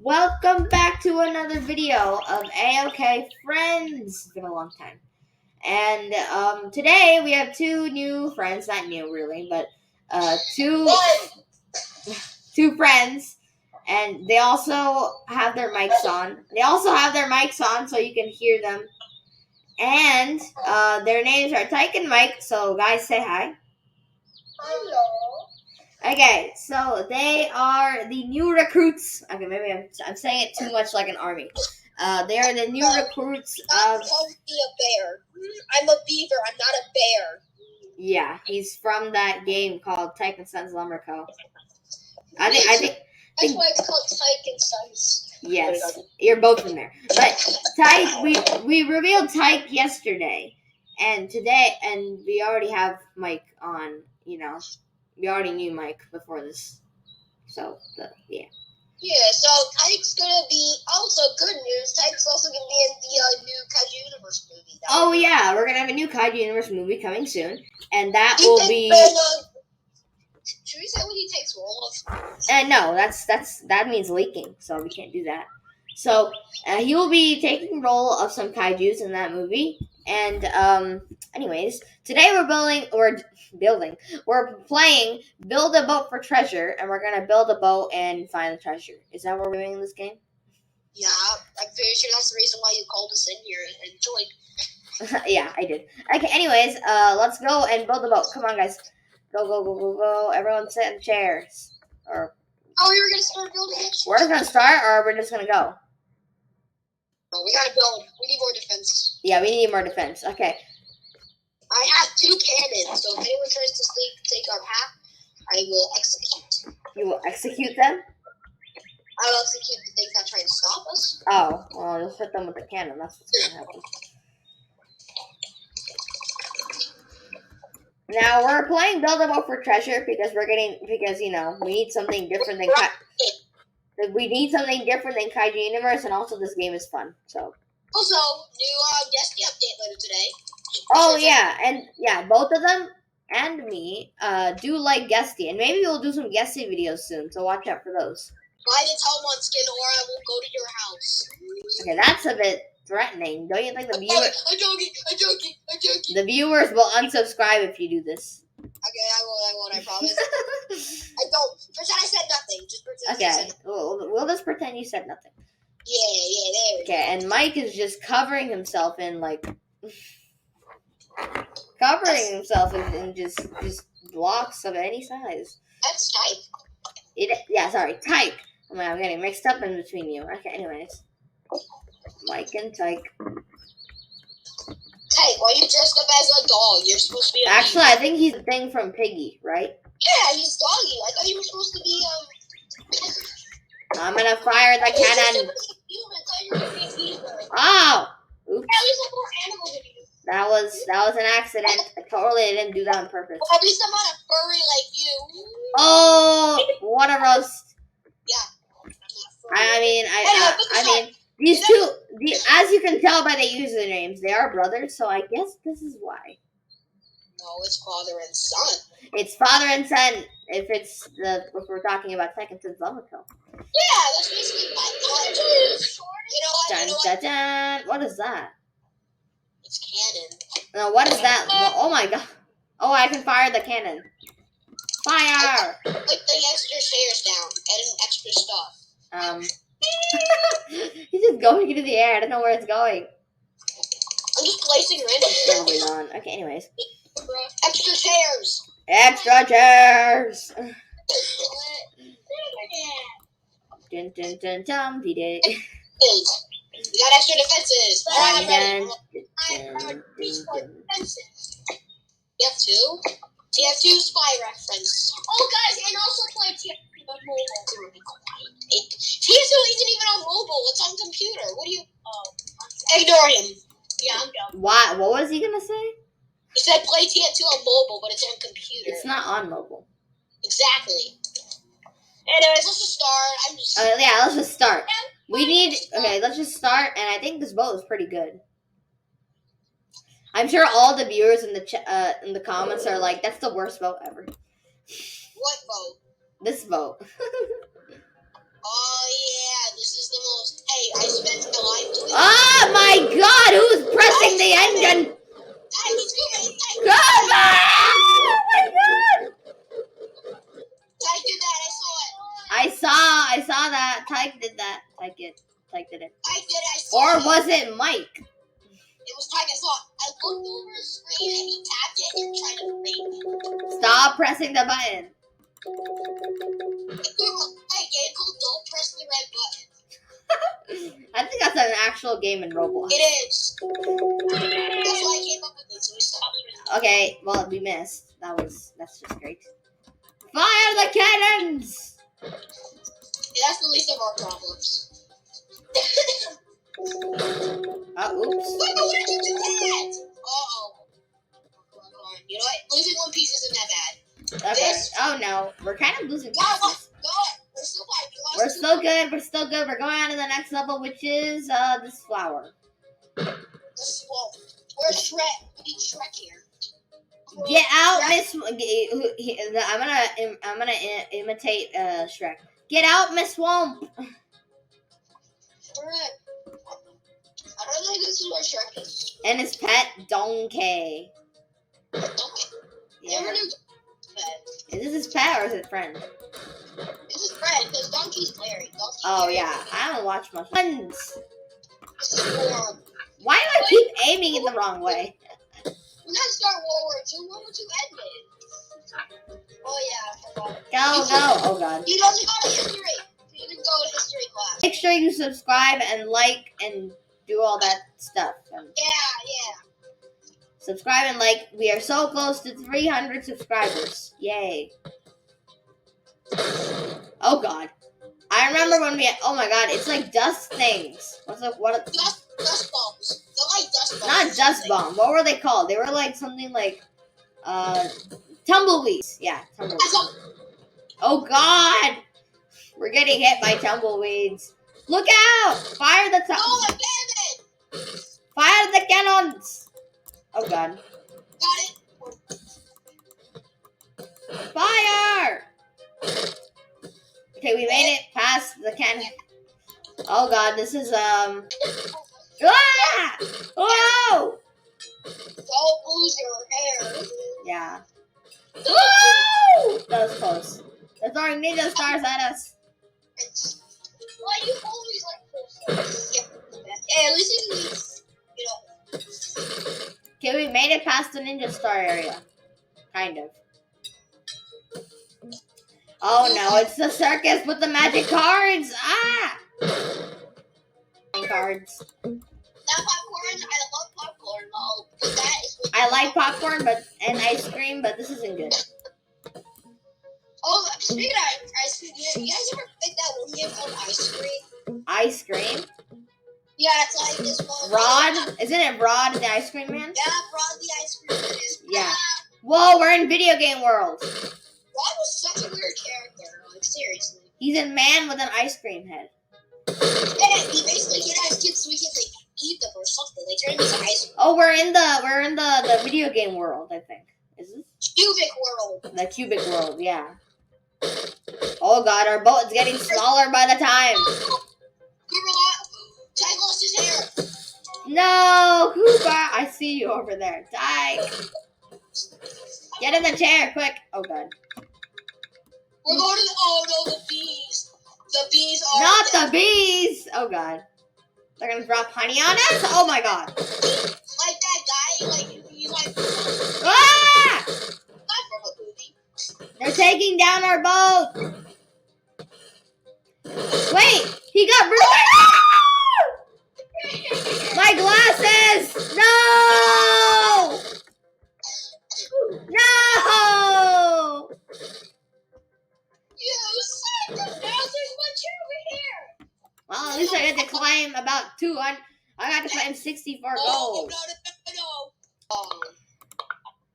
Welcome back to another video of A-OK Friends. It's been a long time. And today we have two new friends. Not new really, but two friends. And they also have their mics on. So you can hear them. And their names are Tyke and Mike. So guys, say hi. Hello. Okay, so they are the new recruits. Okay, maybe I'm saying it too much like an army. They are the new recruits of. Call me a bear. I'm a beaver. I'm not a bear. Yeah, he's from that game called Tyke and Sons Lumber Co. I think. That's why it's called Tyke and Sons. Yes, you're both in there. But Tyke, we revealed Tyke yesterday, and today, and we already have Mike on. We already knew Mike before this, so yeah. Yeah, so Tyke's gonna be also good news. Tyke's also gonna be in the new Kaiju Universe movie. Oh yeah, we're gonna have a new Kaiju Universe movie coming soon, and that Should we say what he takes role of? No, that means leaking, so we can't do that. So he will be taking role of some kaijus in that movie. And anyways, today we're playing Build a Boat for Treasure, and we're gonna build a boat and find the treasure. Is that what we're doing in this game? Yeah, I'm very sure that's the reason why you called us in here and joined. Yeah, I did. Okay, anyways, let's go and build a boat. Come on, guys. Go. Everyone sit in chairs. We were going to start building it? We're going to start, or we're just going to go? No, we got to build. We need more defense. Yeah, we need more defense. Okay. I have 2 cannons, so if anyone tries to take our path, I will execute. You will execute them? I will execute the things that try to stop us. Oh, well, you'll hit them with the cannon. That's what's going to happen. Now we're playing Build a Boat for Treasure because we need something different than Kaiju Universe, and also this game is fun. So. Also, new Guesty update later today. Oh yeah, and yeah, both of them and me do like Guesty, and maybe we'll do some Guesty videos soon. So watch out for those. Buy the Talmud skin, or I will go to your house. Okay, that's a bit threatening. Don't you think the viewers? I'm joking. The viewers will unsubscribe if you do this. Okay, I won't. I promise. I don't. Pretend I said nothing. Just pretend. Okay, we'll just pretend you said nothing. Yeah, there we go. Okay, and Mike is just covering himself in just blocks of any size. That's Tyke. Tyke. Oh my, I'm getting mixed up in between you. Okay, anyways. Mike and Tyke. Tyke, why are you dressed up as a dog? You're supposed to be a Actually, I think he's the thing from Piggy, right? Yeah, he's doggy. I thought you were supposed to be, I'm gonna fire the cannon. Oh! Oops. Yeah, at least I'm more animal than you. That was an accident. I totally didn't do that on purpose. Well, at least I'm not a furry like you. Oh! What a roast. Yeah. I mean, these two, as you can tell by the usernames, they are brothers, so I guess this is why. No, it's father and son. It's father and son if we're talking about Tyke and Sons Lumber Co. Yeah, that's basically my Dun. What is that? It's cannon. No, what is that? Oh my god. Oh, I can fire the cannon. Fire! Put the extra chairs down and extra stuff. He's just going into the air. I don't know where it's going. I'm just placing random stuff. Okay, anyways. Extra chairs! Extra chairs! Dun. We did. We got extra defenses. You have 2? So you have 2 spy references. Oh, guys, and also play TF2 on mobile. TF2 isn't even on mobile. It's on computer. What do you... Ignore him. Yeah, I'm done. Why? What was he gonna say? He said play TF2 on mobile, but it's on computer. It's not on mobile. Exactly. Anyways, let's just start. Let's just start. Let's just start, and I think this boat is pretty good. I'm sure all the viewers in the comments are like, that's the worst boat ever. What boat? This boat. Oh, yeah, this is the engine. Tyke, he's coming. Tyke, Come on! Oh my god! Tyke did that. I saw it. I saw that. Tyke did that. Tyke did it. Tyke did it. I saw Or it. was it Mike? It was Tyke. I saw it. I looked over his screen and he tapped it and tried to break it. Stop pressing the button. Hey, don't press the red button. I think that's an actual game in Roblox. It is. That's why I came up with it, so we stopped. Okay, well, we missed. That's just great. Fire the cannons! Yeah, that's the least of our problems. Oops. Wait, no, why did you do that? Uh-oh. You know what? Losing one piece isn't that bad. Okay. Oh no, we're kind of losing pieces. Go. We're still fine. We're still good. We're still good. We're going on to the next level, which is this flower. The swamp. We're Shrek. We need Shrek here. Get out, Miss. I'm gonna imitate Shrek. Get out, Miss Swamp. Alright. I don't think this is where Shrek is. And his pet Donkey. Donkey. Yeah. Never knew pet. Is this his pet or is it friend? This is friend because Donkey's Larry. Yeah, I haven't watched much. Friends. This is war. Why do I keep aiming it the wrong way? We gotta start World War II. World War II ended. Oh yeah, I forgot. Go. Oh god. You don't go to history. You didn't go to history class. Make sure you subscribe and like and do all that stuff. Yeah. Subscribe and like. We are so close to 300 subscribers. Yay. Oh god. I remember when we. Oh my god, it's like dust things. What? Dust bombs. They're like dust bombs. Not dust bomb. What were they called? They were like something like tumbleweeds. Yeah, tumbleweeds. Oh god! We're getting hit by tumbleweeds. Look out! Fire the cannon! Fire the cannons! Oh god. Got it. Fire! Okay, we made it past the cannon. Oh god, this is Ah! Whoa! Don't lose your hair. Yeah. Woo! That was close. They're throwing ninja stars at us. Why you always like this? Yeah, at least you know. Okay, we made it past the ninja star area. Kind of. Oh no, it's the circus with the magic cards! Ah! Cards. That popcorn, I love popcorn. Oh, but that is what I like popcorn and ice cream, but this isn't good. Oh, speaking of ice cream, you guys ever picked that one game called Ice Cream? Ice cream? Yeah, it's like this one. Rod? Isn't it Rod the ice cream man? Yeah, Rod the ice cream man is. Yeah. Whoa, we're in video game world. Rod was such a weird character, like seriously. He's a man with an ice cream head. Yeah, he basically can have kids so we can like eat them or something. Like turn them into ice cream. Oh, we're in the video game world, I think. Is this? Cubic world. The cubic world, yeah. Oh god, our boat is getting smaller by the time. Tyke lost his hair. No, Cooper, I see you over there. Tyke. Get in the chair, quick. Oh god. We're going to the bees. The bees are not the bees. Oh god. They're gonna drop honey on us. Oh my god. Like that guy, like he's like. Ah! Not from a movie. They're taking down our boat. Wait, he got ruined. My glasses! No! No! You said now there's much over here. Well, at least I got to climb about 200. I got to climb 64 gold. No.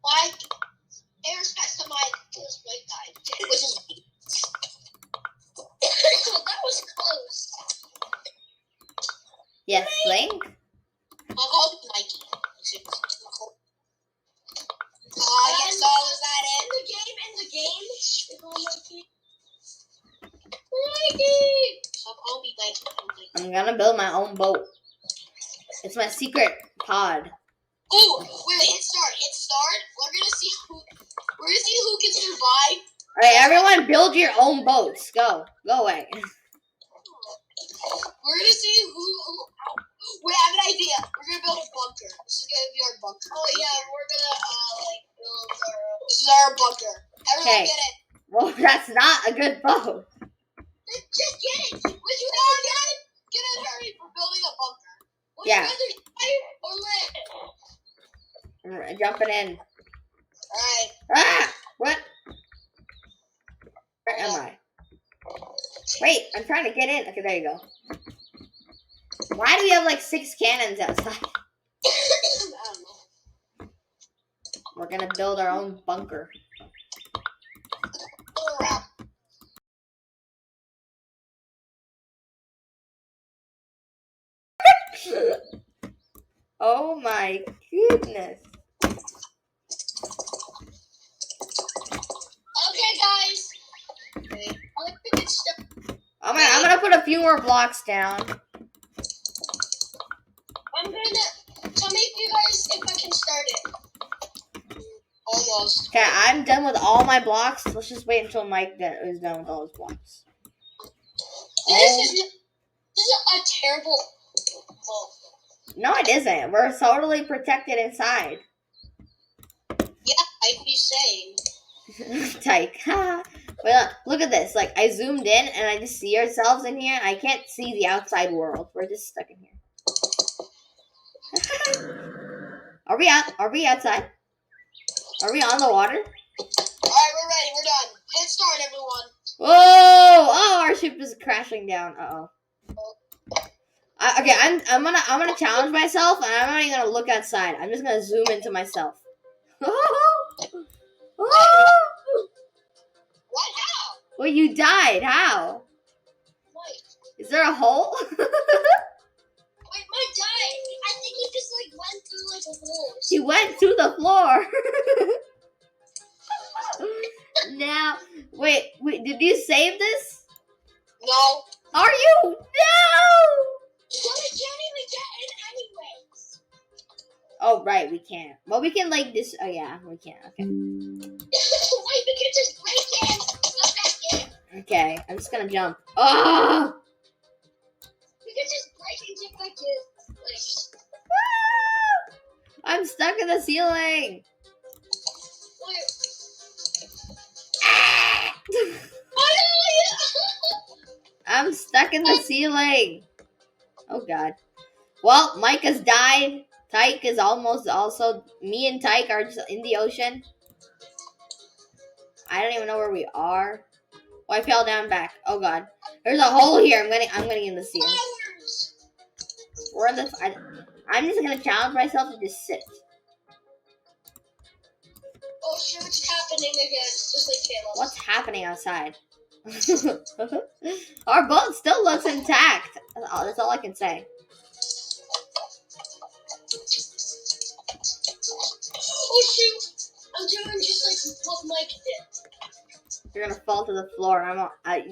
Like, in respect to my white guy, which is me. That was close. Yes, Link? I'll call it Mikey. Yes, so is that it? In the game? They call Mikey. Mikey! I'll be Mikey. I'm gonna build my own boat. It's my secret pod. Oh, wait, hit start. Hit start. We're gonna see who can survive. Alright, everyone build your own boats. Go. Go away. We're gonna see who. Wait, I have an idea. We're gonna build a bunker. This is gonna be our bunker. Oh yeah, we're gonna build our. This is our bunker. Everyone get it. Well, that's not a good boat. Just get it. Would you rather get it? Get it, hurry. We're building a bunker. Would you rather die or live? Jumping in. Alright. Ah! What? Where am I? Wait, I'm trying to get in. Okay, there you go. Why do we have like 6 cannons outside? I don't know. We're gonna build our own bunker. Oh my goodness. Okay, guys. I'm gonna put a few more blocks down. I'm gonna tell me if you guys if I can start it. Almost. Okay, I'm done with all my blocks. Let's just wait until Mike is done with all his blocks. This is a terrible boat. No, it isn't. We're totally protected inside. Yeah, I'd be saying. Tyke. Well, look at this. Like, I zoomed in and I just see ourselves in here. I can't see the outside world. We're just stuck in here. Are we out? Are we outside? Are we on the water? Alright, we're ready. We're done. Hit start, everyone. Whoa! Oh, our ship is crashing down. Uh-oh. Okay, I'm gonna challenge myself, and I'm not even gonna look outside. I'm just gonna zoom into myself. What? How? Well, you died. How? Wait. Is there a hole? Wait, Mike died. I think he just went through a hole. He went to the floor. Now, wait, did you save this? No. Are you? No! Well, we can't even get in anyways. Oh, right, we can't. Well, we can this. Oh, yeah, we can. Okay. Wait, we can just break in. Come back in. Okay, I'm just gonna jump. Oh! We can just break and get back in. I'm stuck in the ceiling. Wait. I'm stuck in the ceiling. Oh, God. Well, Mike has died. Tyke is almost also. Me and Tyke are just in the ocean. I don't even know where we are. Oh, I fell down back. Oh, God. There's a hole here. I'm getting in the ceiling. We're in the. I'm just gonna challenge myself to just sit. Oh shit, what's happening again? Just like Caleb. What's happening outside? Our boat still looks intact. That's all I can say. Oh shoot! I'm doing just like what Mike did. You're gonna fall to the floor. I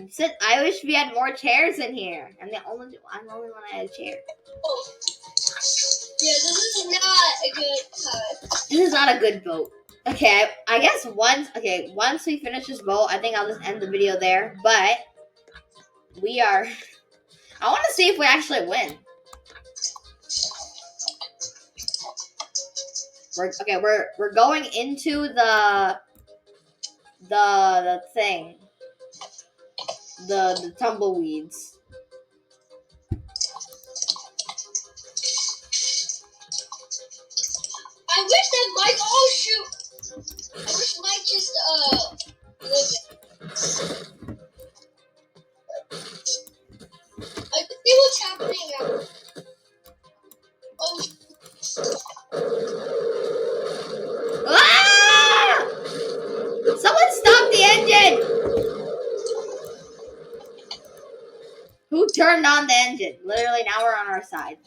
wish we had more chairs in here. I'm the only one that had a chair. Oh. Yeah, this is not a good time. This is not a good boat. Okay, I guess once we finish this boat, I think I'll just end the video there. But I want to see if we actually win. We're going into the thing. The tumbleweeds. I wish that Mike. Oh shoot! I wish Mike just lived. I can see what's happening now. Oh. Ah! Someone stop the engine! Who turned on the engine? Literally, now we're on our side.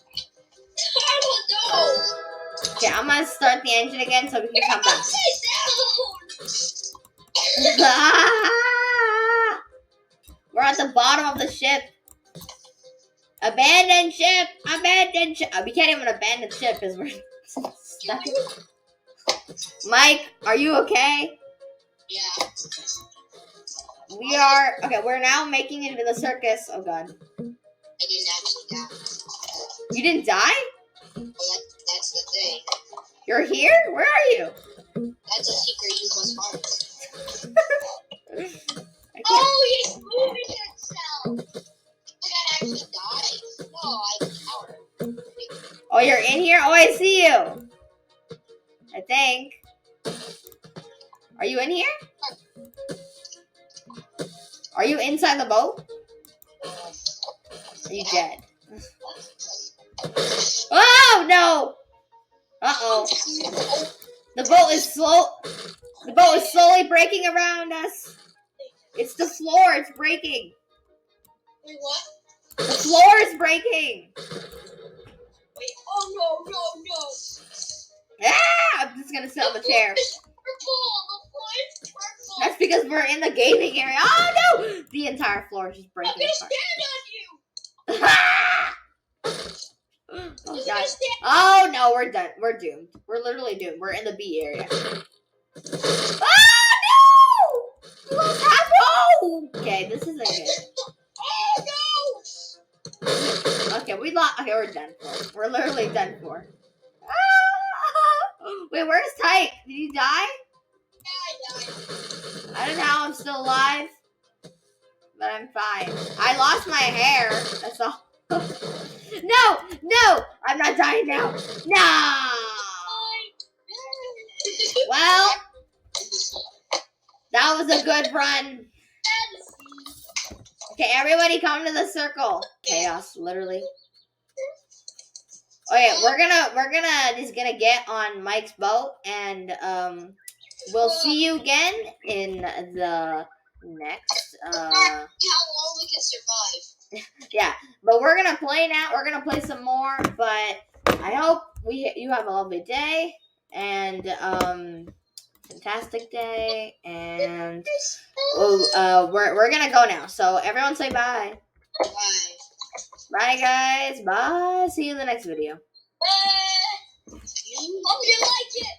I don't know. Okay, I'm gonna start the engine again so we can come back. We're at the bottom of the ship. Abandon ship! Abandon ship! We can't even abandon ship because we're Stuck in- Mike, are you okay? Yeah. We are okay. We're now making it into the circus. Oh god, I didn't actually die. you didn't die? Well, that's the thing. You're here? Where are you? That's a secret you must find. I can't. Oh, he's moving himself. I gotta actually die. No, I'm power. Oh, you're in here? Oh, I see you. I think. Are you in here? Are you inside the boat? Are you dead? Oh no! Uh-oh. The boat is slowly breaking around us. It's the floor, it's breaking. Wait, what? The floor is breaking. Wait, oh no. Ah! I'm just gonna sit on the chair. It's purple. The floor is purple. That's because we're in the gaming area. Oh no! The entire floor is just I'm breaking gonna apart. stand on you. Oh god. Oh no, we're done. We're doomed. We're literally doomed. We're in the B area. Oh no! We lost half home! Okay, this isn't good. Oh no! Okay, we lost. Okay, we're done for. We're literally done for. Ah! Wait, where's Tyke? Did he die? Yeah, I died. I don't know how I'm still alive, but I'm fine. I lost my hair. That's all. No, I'm not dying now. No. Well, that was a good run. Okay, everybody come to the circle. Chaos, literally. Okay, we're just gonna get on Mike's boat, and we'll see you again in the next How long we can survive. yeah, but we're gonna play now. We're gonna play some more, but I hope you have a lovely day and fantastic day, and we're gonna go now. So everyone say bye. Bye. Bye guys. Bye. See you in the next video. Bye. Hope you like it.